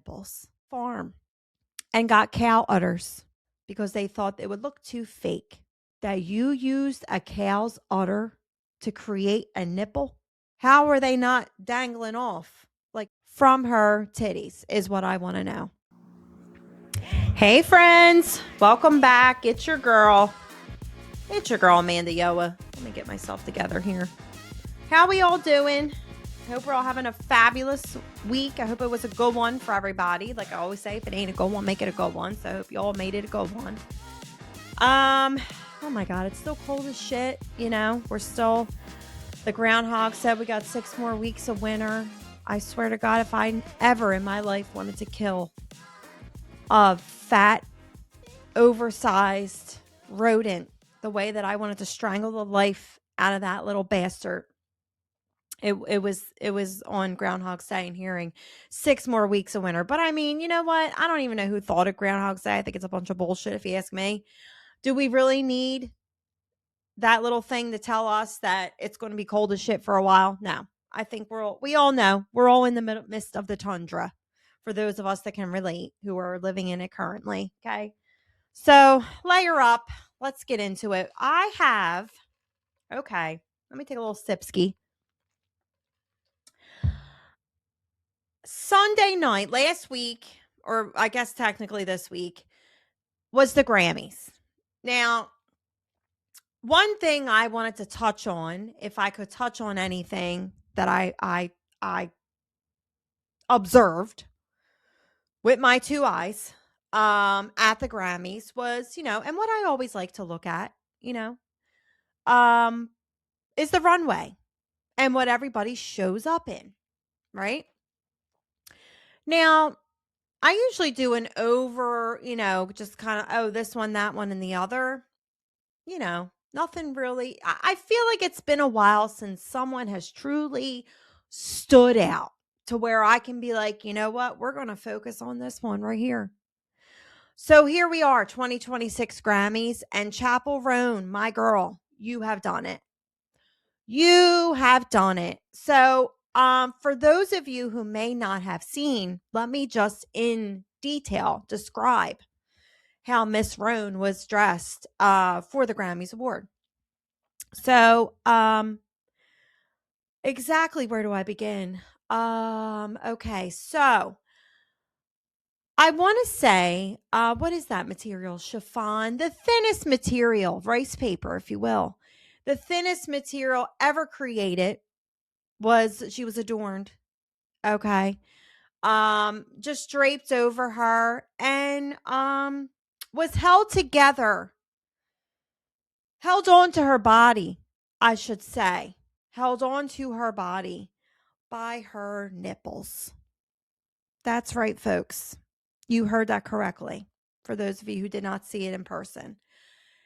nipples farm and got cow udders because they thought it would look too fake. That you used a cow's udder to create a nipple? How are they not dangling off like from her titties is what I want to know. Hey friends, welcome back. It's your girl. It's your girl Amanda Yoa. Let me get myself together here. How we all doing? I hope we're all having a fabulous week. I hope it was a good one for everybody. Like I always say, if it ain't a good one, make it a good one. So I hope you all made it a good one. Oh my God, it's still cold as shit. You know, the groundhog said we got 6 more weeks of winter. I swear to God, if I ever in my life wanted to kill a fat, oversized rodent the way that I wanted to strangle the life out of that little bastard, it was on Groundhog Day and hearing 6 more weeks of winter. But I mean, you know what? I don't even know who thought of Groundhog Day. I think it's a bunch of bullshit if you ask me. Do we really need that little thing to tell us that it's going to be cold as shit for a while? No. I think we all know we're all in the midst of the tundra for those of us that can relate who are living in it currently. Okay. So layer up. Let's get into it. Okay. Let me take a little sipski. Sunday night last week, or I guess technically this week, was the Grammys. Now, one thing I wanted to touch on, if I could touch on anything that I observed with my 2 eyes at the Grammys was, and what I always like to look at, is the runway and what everybody shows up in, right? Now, I usually do an over, just kind of, this one, that one, and the other. Nothing really. I feel like it's been a while since someone has truly stood out to where I can be like, you know what? We're going to focus on this one right here. So here we are, 2026 Grammys, and Chappell Roan, my girl, you have done it. You have done it. So for those of you who may not have seen, let me just in detail describe how Miss Roan was dressed for the Grammys Award. So exactly where do I begin? Okay, so I want to say, what is that material? Chiffon, the thinnest material, rice paper, if you will. The thinnest material ever created she was adorned. Okay. Just draped over her and was held together, held on to her body, I should say, held on to her body by her nipples. That's right, folks. You heard that correctly. For those of you who did not see it in person,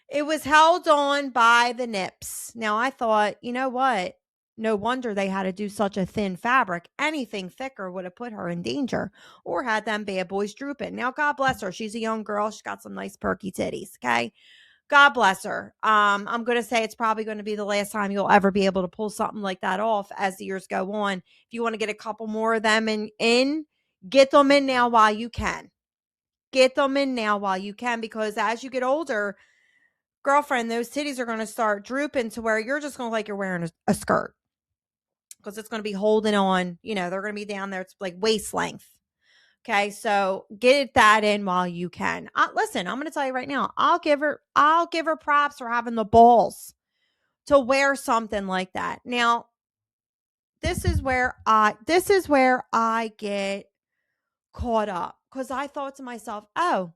it was held on by the nips. Now I thought, you know what? No wonder they had to do such a thin fabric. Anything thicker would have put her in danger or had them bad boys drooping. Now, God bless her. She's a young girl. She's got some nice perky titties. Okay. God bless her. I'm going to say it's probably going to be the last time you'll ever be able to pull something like that off as the years go on. If you want to get a couple more of them in, get them in now while you can. Get them in now while you can, because as you get older, girlfriend, those titties are going to start drooping to where you're just going to look like you're wearing a skirt. Because it's going to be holding on, they're going to be down there. It's like waist length. Okay. So get that in while you can. Listen, I'm going to tell you right now, I'll give her props for having the balls to wear something like that. Now, this is where I get caught up, because I thought to myself, oh,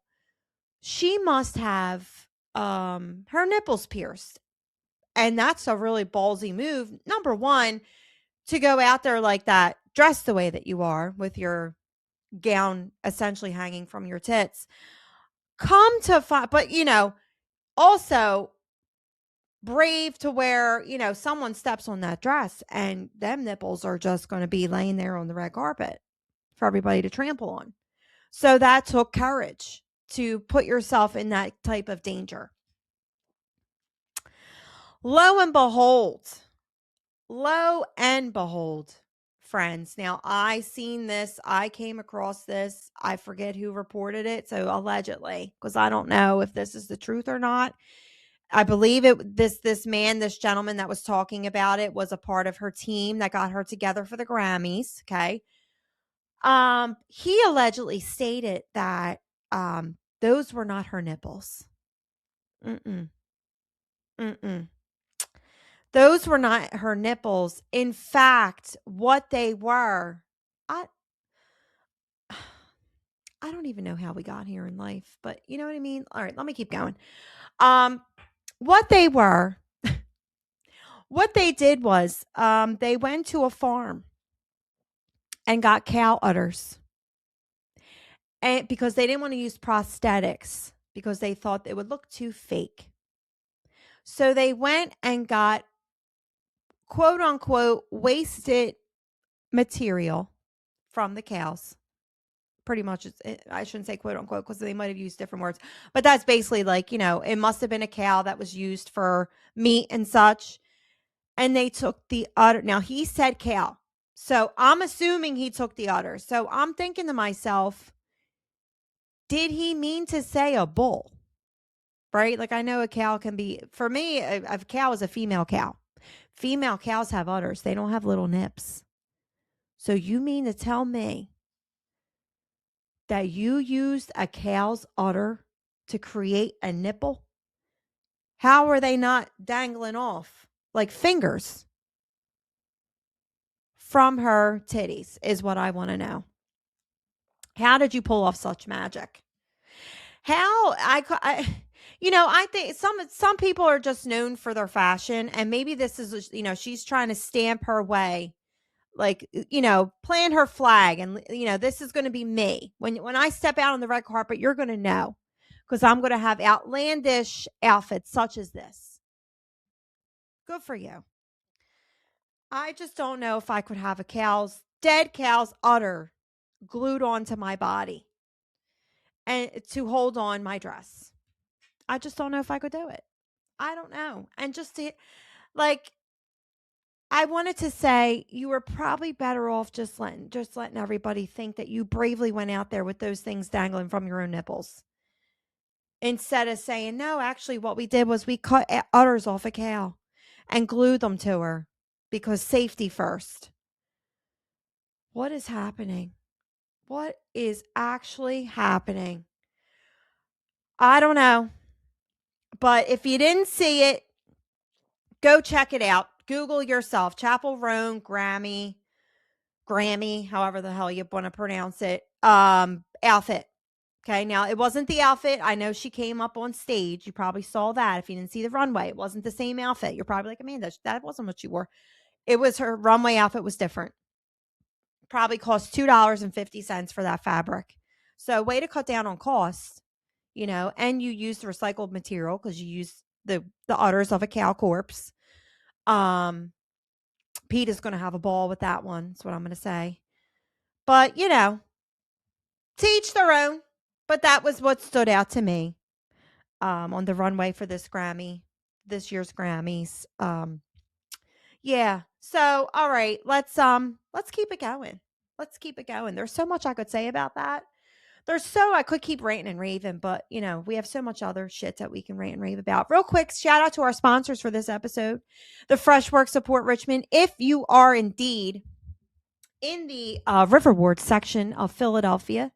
she must have her nipples pierced. And that's a really ballsy move. Number one, to go out there like that, dressed the way that you are with your gown essentially hanging from your tits. Come to find, but also brave to where, someone steps on that dress and them nipples are just going to be laying there on the red carpet for everybody to trample on. So that took courage to put yourself in that type of danger. Lo and behold, Friends. Now, I seen this. I came across this. I forget who reported it. So allegedly, because I don't know if this is the truth or not. I believe this gentleman that was talking about it was a part of her team that got her together for the Grammys. Okay. He allegedly stated that those were not her nipples. Mm-mm. Mm-mm. Those were not her nipples. In fact, what they were, I I don't even know how we got here in life, but you know what I mean? All right, let me keep going. Um what they were, what they did was they went to a farm and got cow udders. And because they didn't want to use prosthetics because they thought it would look too fake. So they went and got quote unquote wasted material from the cows. Pretty much, I shouldn't say quote unquote because they might have used different words, but that's basically like, it must have been a cow that was used for meat and such. And they took the udder. Now he said cow. So I'm assuming he took the udder. So I'm thinking to myself, did he mean to say a bull? Right? Like I know a cow can be, for me, a cow is a female cow. Female cows have udders. They don't have little nips. So you mean to tell me that you used a cow's udder to create a nipple? How are they not dangling off like fingers from her titties is what I want to know. How did you pull off such magic? How I think some people are just known for their fashion, and maybe this is, she's trying to stamp her way, like, plant her flag, and this is going to be me when I step out on the red carpet. You're going to know because I'm going to have outlandish outfits such as this. Good for you. I just don't know if I could have dead cow's udder glued onto my body and to hold on my dress. I just don't know if I could do it. I don't know. And like, I wanted to say you were probably better off just letting everybody think that you bravely went out there with those things dangling from your own nipples. Instead of saying, no, actually what we did was we cut udders off a cow and glued them to her because safety first. What is happening? What is actually happening? I don't know. But if you didn't see it, go check it out. Google yourself, Chappell Roan Grammy, however the hell you want to pronounce it, outfit. Okay, now it wasn't the outfit. I know she came up on stage. You probably saw that if you didn't see the runway. It wasn't the same outfit. You're probably like, Amanda, that wasn't what she wore. It was her runway outfit was different. Probably cost $2.50 for that fabric. So way to cut down on costs, and you used recycled material because you used the udders of a cow corpse. Pete is going to have a ball with that one. That's what I'm going to say. But, teach their own. But that was what stood out to me on the runway for this year's Grammys. Yeah. So, all right, let's keep it going. Let's keep it going. There's so much I could say about that. I could keep ranting and raving, but we have so much other shit that we can rant and rave about. Real quick, shout out to our sponsors for this episode, the Fresh Work Support Richmond. If you are indeed in the Riverward section of Philadelphia,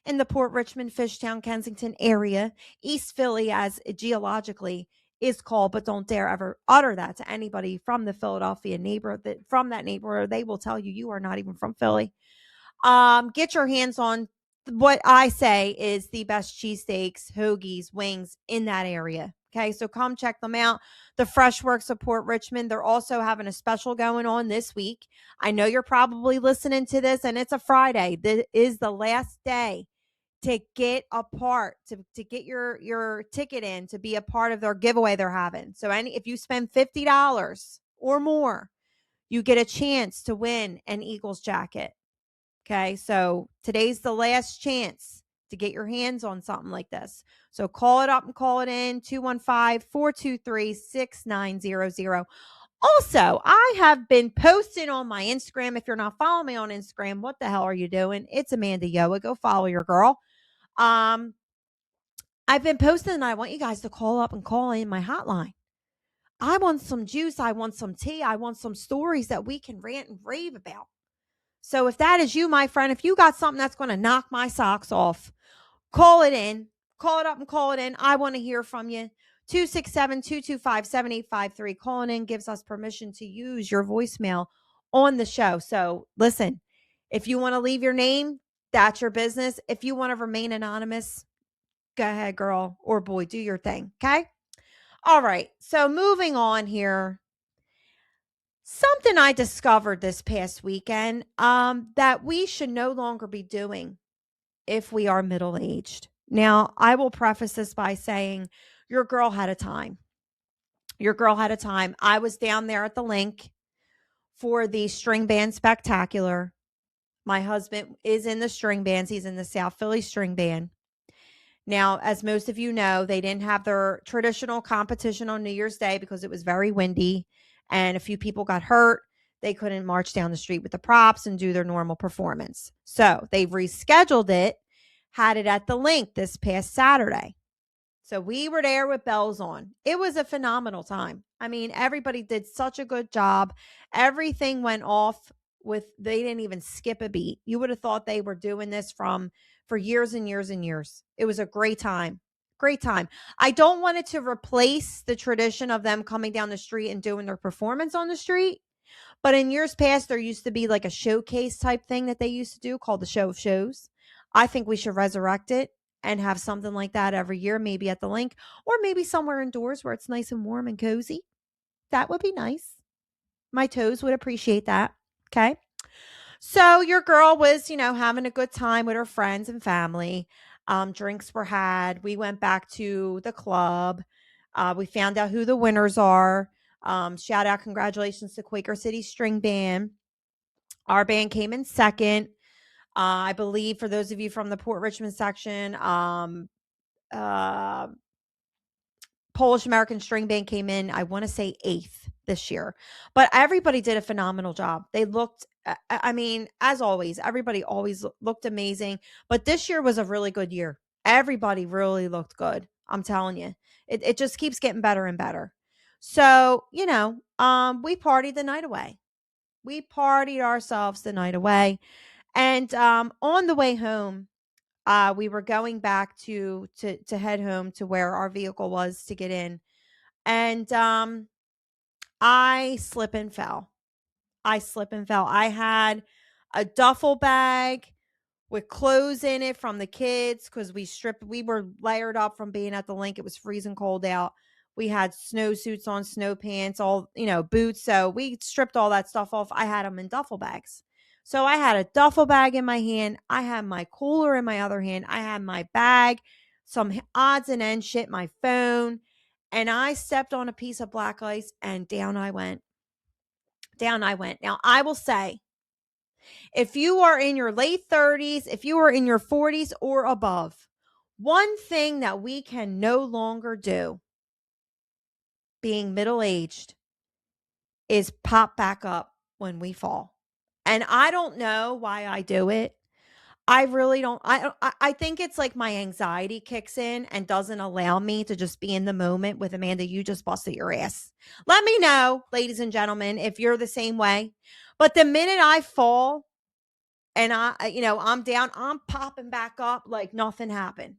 in the Port Richmond, Fishtown, Kensington area, East Philly, as geologically is called, but don't dare ever utter that to anybody from the Philadelphia neighborhood. From that neighborhood, they will tell you are not even from Philly. Get your hands on what I say is the best cheesesteaks, hoagies, wings in that area. Okay, so come check them out. The Fresh Work Support Richmond. They're also having a special going on this week. I know you're probably listening to this and it's a Friday. This is the last day to get a part, to get your ticket in to be a part of their giveaway they're having. So if you spend $50 or more, you get a chance to win an Eagles jacket. Okay, so today's the last chance to get your hands on something like this. So call it up and call it in, 215-423-6900. Also, I have been posting on my Instagram. If you're not following me on Instagram, what the hell are you doing? It's Amanda Yoa. Go follow your girl. Um, I've been posting and I want you guys to call up and call in my hotline. I want some juice. I want some tea. I want some stories that we can rant and rave about. So if that is you, my friend, if you got something that's going to knock my socks off, call it in. Call it up and call it in. I want to hear from you. 267-225-7853. Calling in gives us permission to use your voicemail on the show. So listen, if you want to leave your name, that's your business. If you want to remain anonymous, go ahead, girl or boy, do your thing. Okay. All right. So moving on here. Something I discovered this past weekend that we should no longer be doing if we are middle aged. Now, I will preface this by saying your girl had a time. Your girl had a time. I was down there at the link for the string band spectacular. My husband is in the string bands. He's in the South Philly string band. Now, as most of you know, they didn't have their traditional competition on New Year's Day because it was very windy and a few people got hurt. They couldn't march down the street with the props and do their normal performance. So they've rescheduled it, had it at the link this past Saturday. So we were there with bells on. It was a phenomenal time. I mean, everybody did such a good job. Everything went off they didn't even skip a beat. You would have thought they were doing this for years and years and years. It was a great time. Great time. I don't want it to replace the tradition of them coming down the street and doing their performance on the street. But in years past, there used to be like a showcase type thing that they used to do called the Show of Shows. I think we should resurrect it and have something like that every year, maybe at the link or maybe somewhere indoors where it's nice and warm and cozy. That would be nice. My toes would appreciate that. Okay. So your girl was, having a good time with her friends and family. Drinks were had. We went back to the club. We found out who the winners are. Shout out, congratulations to Quaker City String Band. Our band came in second. I believe for those of you from the Port Richmond section, uh, Polish American String Band came in, I want to say eighth this year. But everybody did a phenomenal job. They looked, I mean, as always, everybody always looked amazing. But this year was a really good year. Everybody really looked good. I'm telling you, it just keeps getting better and better. So, we partied the night away. We partied ourselves the night away. And on the way home, we were going back to head home to where our vehicle was to get in, and I slip and fell. I had a duffel bag with clothes in it from the kids because we were layered up from being at the link. It was freezing cold out. We had snowsuits on, snow pants, all, boots. So we stripped all that stuff off. I had them in duffel bags. So I had a duffel bag in my hand. I had my cooler in my other hand. I had my bag, some odds and ends shit, my phone. And I stepped on a piece of black ice and down I went. Down I went. Now, I will say, if you are in your late 30s, if you are in your 40s or above, one thing that we can no longer do, being middle-aged, is pop back up when we fall. And I don't know why I do it. I really don't. I think it's like my anxiety kicks in and doesn't allow me to just be in the moment with Amanda. You just busted your ass. Let me know, ladies and gentlemen, if you're the same way. But the minute I fall, and I'm down, I'm popping back up like nothing happened.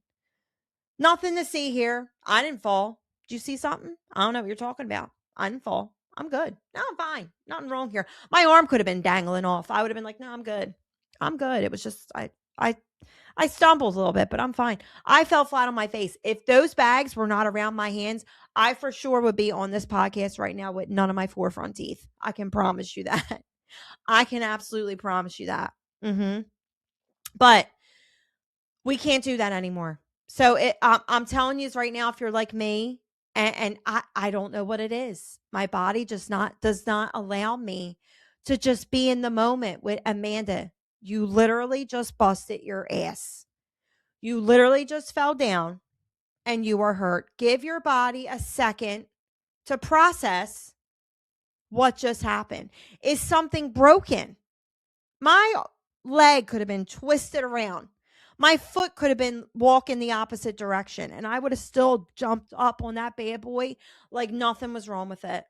Nothing to see here. I didn't fall. Did you see something? I don't know what you're talking about. I didn't fall. I'm good. No, I'm fine. Nothing wrong here. My arm could have been dangling off. I would have been like, no, I'm good. I'm good. It was just, I stumbled a little bit, but I'm fine. I fell flat on my face. If those bags were not around my hands, I for sure would be on this podcast right now with none of my forefront teeth. I can promise you that. I can absolutely promise you that. But we can't do that anymore. So I'm telling you right now, if you're like me, and I don't know what it is, my body just does not allow me to just be in the moment with Amanda. You literally just busted your ass. You literally just fell down and you are hurt. Give your body a second to process what just happened. Is something broken? My leg could have been twisted around. My foot could have been walking the opposite direction, and I would have still jumped up on that bad boy like nothing was wrong with it,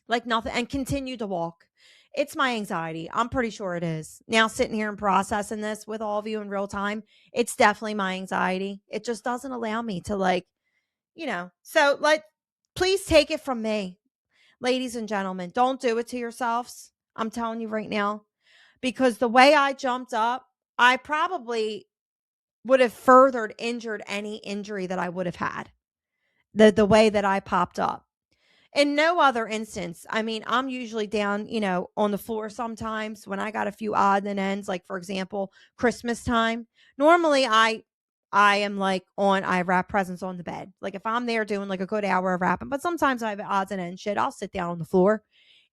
like nothing, and continued to walk. It's my anxiety. I'm pretty sure it is. Now, sitting here and processing this with all of you in real time, it's definitely my anxiety. It just doesn't allow me to, like, So, like, please take it from me, ladies and gentlemen. Don't do it to yourselves. I'm telling you right now, because the way I jumped up, I probably would have furthered injured any injury that I would have had. The way that I popped up. In no other instance, I mean, I'm usually down, on the floor sometimes when I got a few odds and ends, like for example, Christmas time. Normally I am like I wrap presents on the bed. Like if I'm there doing like a good hour of wrapping, but sometimes I have odds and ends shit. I'll sit down on the floor.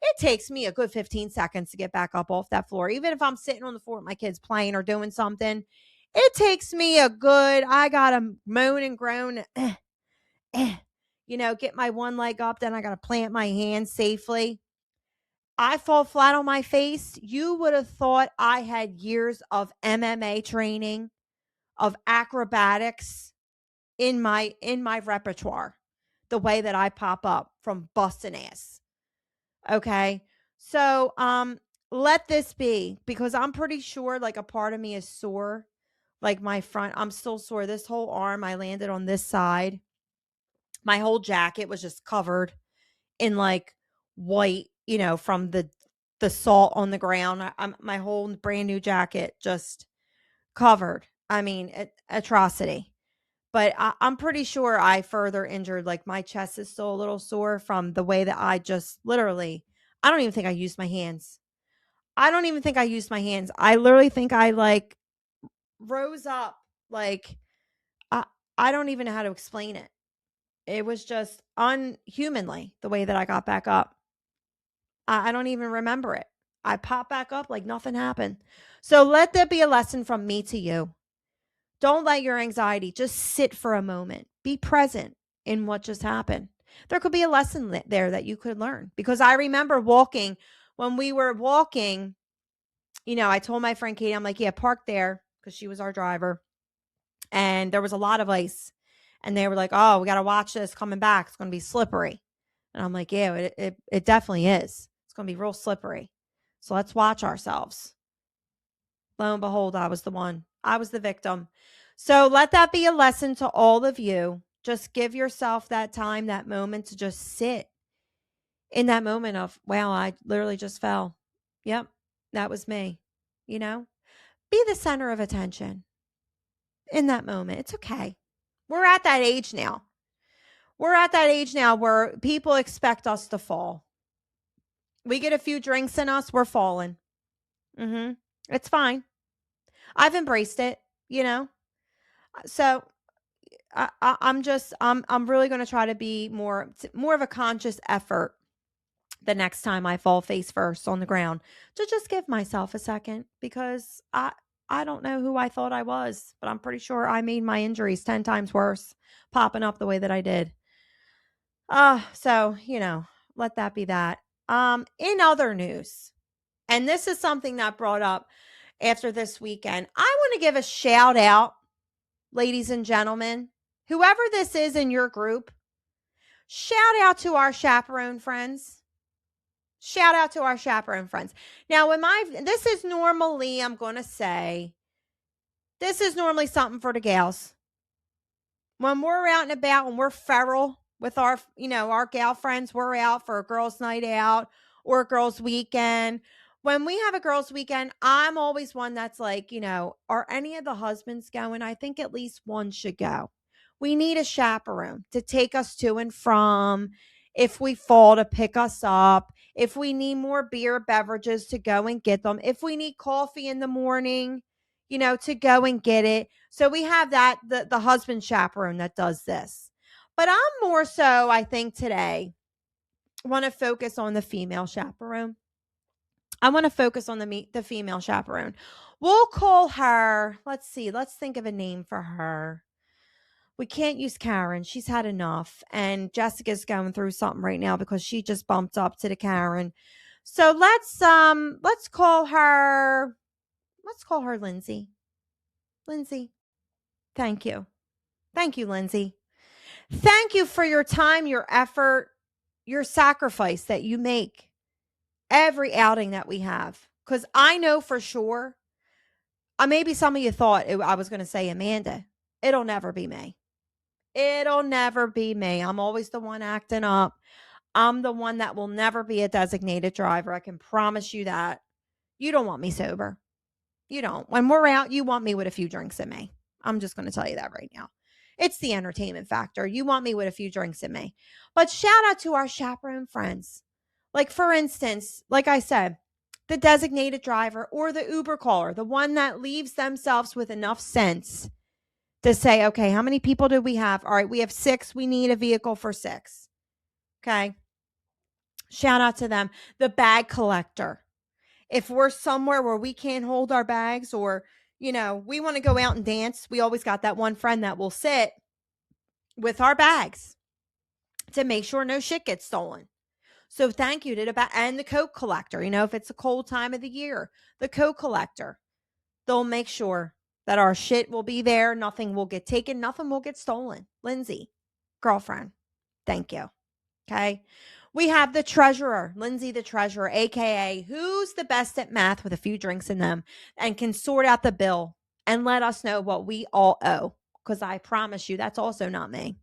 It takes me a good 15 seconds to get back up off that floor. Even if I'm sitting on the floor with my kids playing or doing something, it takes me I gotta moan and groan. Eh, get my one leg up, then I got to plant my hand safely. I fall flat on my face. You would have thought I had years of MMA training, of acrobatics in my repertoire. The way that I pop up from busting ass. Okay? So, let this be, because I'm pretty sure like a part of me is sore. Like my front, I'm still sore. This whole arm, I landed on this side. My whole jacket was just covered in like white, from the salt on the ground. My whole brand new jacket just covered. I mean, atrocity. But I'm pretty sure I further injured. Like my chest is still a little sore from the way that I just literally. I don't even think I used my hands. I don't even think I used my hands. I literally think I like rose up. Like I I don't even know how to explain it. It was just unhumanly the way that I got back up. I don't even remember it. I popped back up like nothing happened. So let there be a lesson from me to you. Don't let your anxiety just sit for a moment. Be present in what just happened. There could be a lesson there that you could learn, because I remember walking when we were walking. I told my friend Katie, I'm like, yeah, park there, because she was our driver. And there was a lot of ice. And they were like, oh, we got to watch this coming back. It's going to be slippery. And I'm like, yeah, it definitely is. It's going to be real slippery. So let's watch ourselves. Lo and behold, I was the one. I was the victim. So let that be a lesson to all of you. Just give yourself that time, that moment to just sit in that moment of, wow, I literally just fell. Yep, that was me. Be the center of attention in that moment. It's okay. We're at that age now. We're at that age now where people expect us to fall. We get a few drinks in us, we're falling. It's fine. I've embraced it, So I'm really going to try to be more of a conscious effort the next time I fall face first on the ground, to just give myself a second, because I don't know who I thought I was, but I'm pretty sure I made my injuries 10 times worse popping up the way that I did. So, let that be that. In other news, and this is something that brought up after this weekend, I want to give a shout out, ladies and gentlemen, whoever this is in your group, shout out to our chaperone friends. Shout out to our chaperone friends. Now, this is normally, I'm going to say, this is normally something for the gals. When we're out and about, when we're feral with our gal friends, we're out for a girls' night out or a girls' weekend. When we have a girls' weekend, I'm always one that's like, are any of the husbands going? I think at least one should go. We need a chaperone to take us to and from. If we fall, to pick us up. If we need more beer beverages, to go and get them. If we need coffee in the morning, to go and get it. So we have the husband chaperone that does this. But I'm more so, I think today, want to focus on the female chaperone. I want to focus on the female chaperone. We'll call her, let's see, let's think of a name for her. We can't use Karen. She's had enough. And Jessica's going through something right now because she just bumped up to the Karen. So let's call her Lindsay. Lindsay. Thank you. Thank you, Lindsay. Thank you for your time, your effort, your sacrifice that you make every outing that we have. Because I know for sure, maybe some of you thought I was going to say Amanda. It'll never be me. It'll never be me. I'm always the one acting up. I'm the one that will never be a designated driver. I can promise you that. You don't want me sober. You don't. When we're out, you want me with a few drinks in me. I'm just going to tell you that right now. It's the entertainment factor. You want me with a few drinks in me. But shout out to our chaperone friends. Like, for instance, like I said, the designated driver or the Uber caller, the one that leaves themselves with enough sense to say, okay, how many people do we have? All right, we have 6. We need a vehicle for 6. Okay. Shout out to them. The bag collector. If we're somewhere where we can't hold our bags or, we want to go out and dance, we always got that one friend that will sit with our bags to make sure no shit gets stolen. So thank you to and the coat collector. If it's a cold time of the year, the coat collector, they'll make sure that our shit will be there. Nothing will get taken. Nothing will get stolen. Lindsay, girlfriend, thank you. Okay. We have the treasurer, Lindsay the treasurer, AKA who's the best at math with a few drinks in them and can sort out the bill and let us know what we all owe. Because I promise you, that's also not me.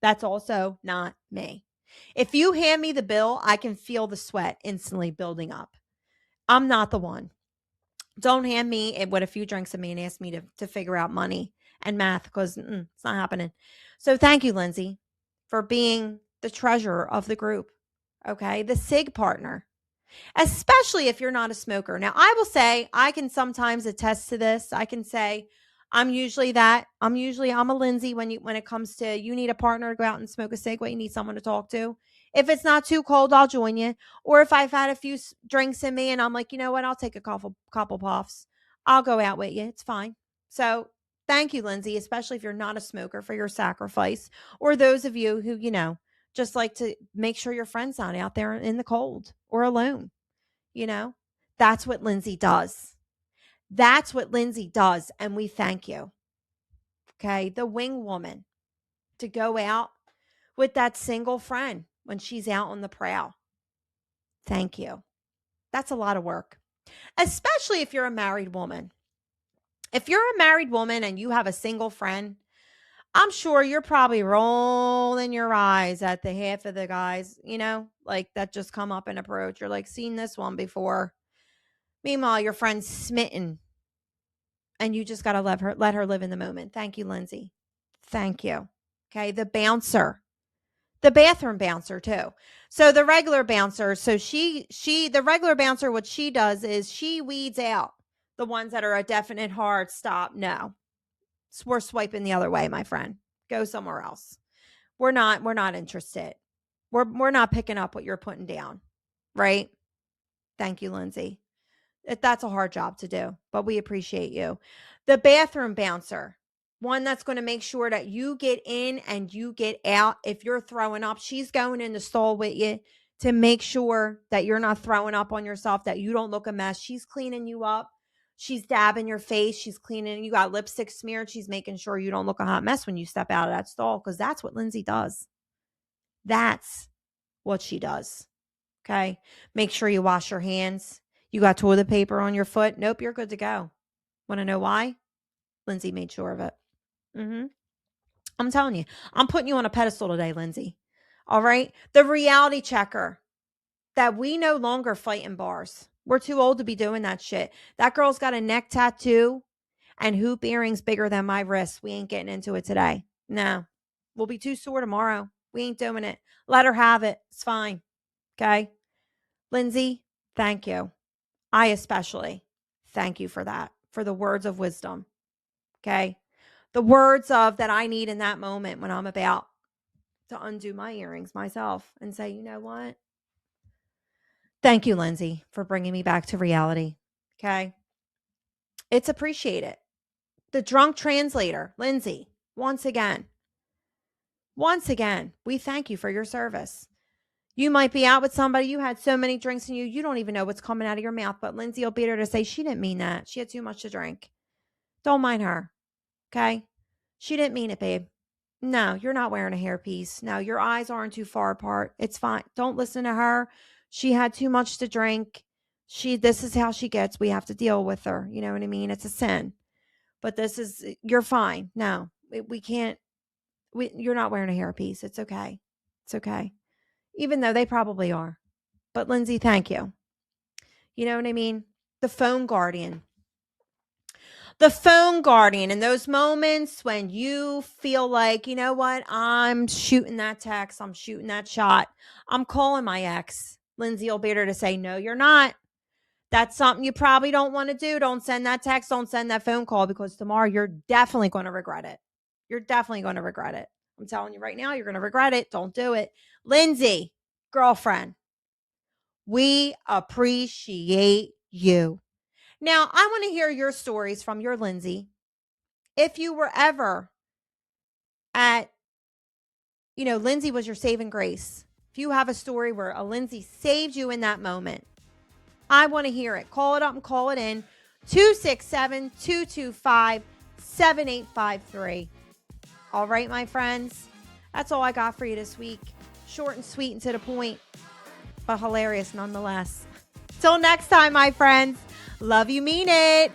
That's also not me. If you hand me the bill, I can feel the sweat instantly building up. I'm not the one. Don't hand me with a few drinks in me and ask me to figure out money and math because it's not happening. So thank you, Lindsay, for being the treasurer of the group. Okay. The SIG partner, especially if you're not a smoker. Now, I will say I can sometimes attest to this. I can say I'm usually I'm a Lindsay when it comes to you need a partner to go out and smoke a cig, you need someone to talk to. If it's not too cold, I'll join you. Or if I've had a few drinks in me and I'm like, you know what, I'll take a couple puffs. I'll go out with you. It's fine. So thank you, Lindsay, especially if you're not a smoker, for your sacrifice. Or those of you who, just like to make sure your friend's not out there in the cold or alone. That's what Lindsay does. That's what Lindsay does. And we thank you. Okay. The wing woman to go out with that single friend when she's out on the prowl. Thank you. That's a lot of work, especially if you're a married woman. If you're a married woman and you have a single friend, I'm sure you're probably rolling your eyes at the half of the guys, like that just come up and approach. You're like, seen this one before. Meanwhile, your friend's smitten and you just got to let her live in the moment. Thank you, Lindsay. Thank you. Okay. The bouncer, the bathroom bouncer too. So the regular bouncer, the regular bouncer, what she does is she weeds out the ones that are a definite hard stop. No, we're swiping the other way, my friend. Go somewhere else. We're not interested. We're not picking up what you're putting down. Right. Thank you, Lindsay. That's a hard job to do, but we appreciate you. The bathroom bouncer, one that's going to make sure that you get in and you get out. If you're throwing up, she's going in the stall with you to make sure that you're not throwing up on yourself, that you don't look a mess. She's cleaning you up. She's dabbing your face. She's cleaning. You got lipstick smeared. She's making sure you don't look a hot mess when you step out of that stall, because that's what Lindsay does. That's what she does. Okay. Make sure you wash your hands. You got toilet paper on your foot? Nope, you're good to go. Want to know why? Lindsay made sure of it. I'm telling you, I'm putting you on a pedestal today, Lindsay. All right. The reality checker, that we no longer fight in bars. We're too old to be doing that shit. That girl's got a neck tattoo and hoop earrings bigger than my wrist. We ain't getting into it today. No, we'll be too sore tomorrow. We ain't doing it. Let her have it. It's fine. Okay. Lindsay, thank you. I especially thank you for that, for the words of wisdom. Okay. The words of that I need in that moment when I'm about to undo my earrings myself and say, you know what? Thank you, Lindsay, for bringing me back to reality. Okay. It's appreciated. The drunk translator, Lindsay, Once again, we thank you for your service. You might be out with somebody, you had so many drinks in you, you don't even know what's coming out of your mouth, but Lindsay will be there to say she didn't mean that. She had too much to drink. Don't mind her, okay? She didn't mean it, babe. No, you're not wearing a hairpiece. No, your eyes aren't too far apart. It's fine. Don't listen to her. She had too much to drink. This is how she gets. We have to deal with her. You know what I mean? It's a sin. But you're fine. No, we can't. You're not wearing a hairpiece. It's okay. It's okay. Even though they probably are. But Lindsay, thank you. You know what I mean? The phone guardian. The phone guardian in those moments when you feel like, you know what? I'm shooting that text. I'm shooting that shot. I'm calling my ex. Lindsay will be there to say, no, you're not. That's something you probably don't want to do. Don't send that text. Don't send that phone call because tomorrow you're definitely going to regret it. You're definitely going to regret it. I'm telling you right now, you're going to regret it. Don't do it. Lindsay, girlfriend, we appreciate you. Now, I want to hear your stories from your Lindsay. If you were ever at, Lindsay was your saving grace. If you have a story where a Lindsay saved you in that moment, I want to hear it. Call it up and call it in. 267-225-7853. All right, my friends. That's all I got for you this week. Short and sweet and to the point, but hilarious nonetheless. Till next time, my friends. Love you, mean it.